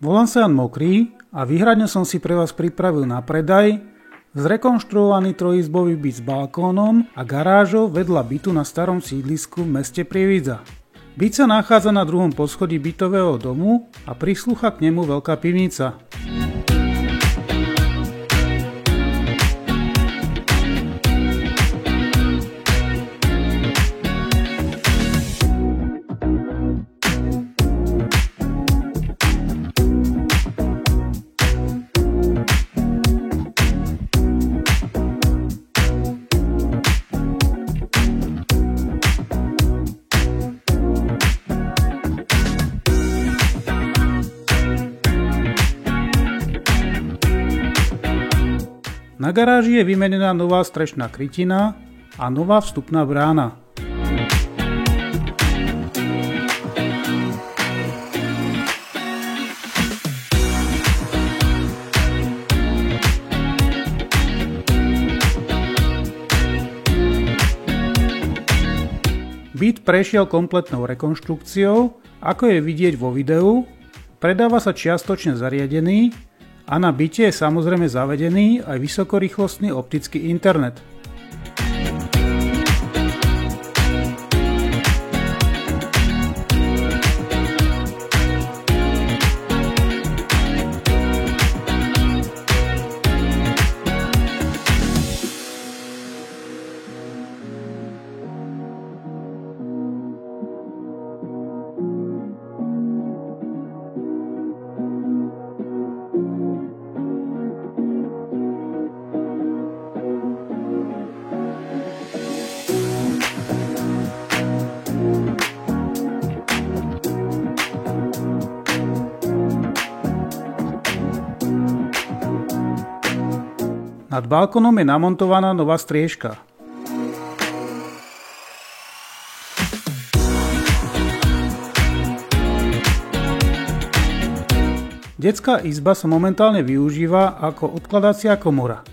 Volám sa Jan Mokrý a výhradne som si pre vás pripravil na predaj zrekonštruovaný trojizbový byt s balkónom a garážou vedľa bytu na starom sídlisku v meste Prievidza. Byt sa nachádza na druhom poschodí bytového domu a prislúcha k nemu veľká pivnica. Na garáži je vymenená nová strešná krytina a nová vstupná brána. Byt prešiel kompletnou rekonštrukciou, ako je vidieť vo videu, predáva sa čiastočne zariadený a na byte je samozrejme zavedený aj vysokorýchlostný optický internet. Nad balkónom je namontovaná nová striežka. Detská izba sa momentálne využíva ako odkladacia komora.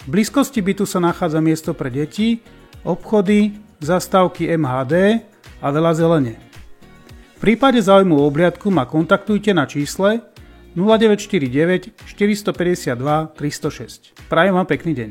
V blízkosti bytu sa nachádza miesto pre deti, obchody, zastávky MHD a veľa zelene. V prípade záujmu o obhliadku ma kontaktujte na čísle 0949 452 306. Prajem vám pekný deň.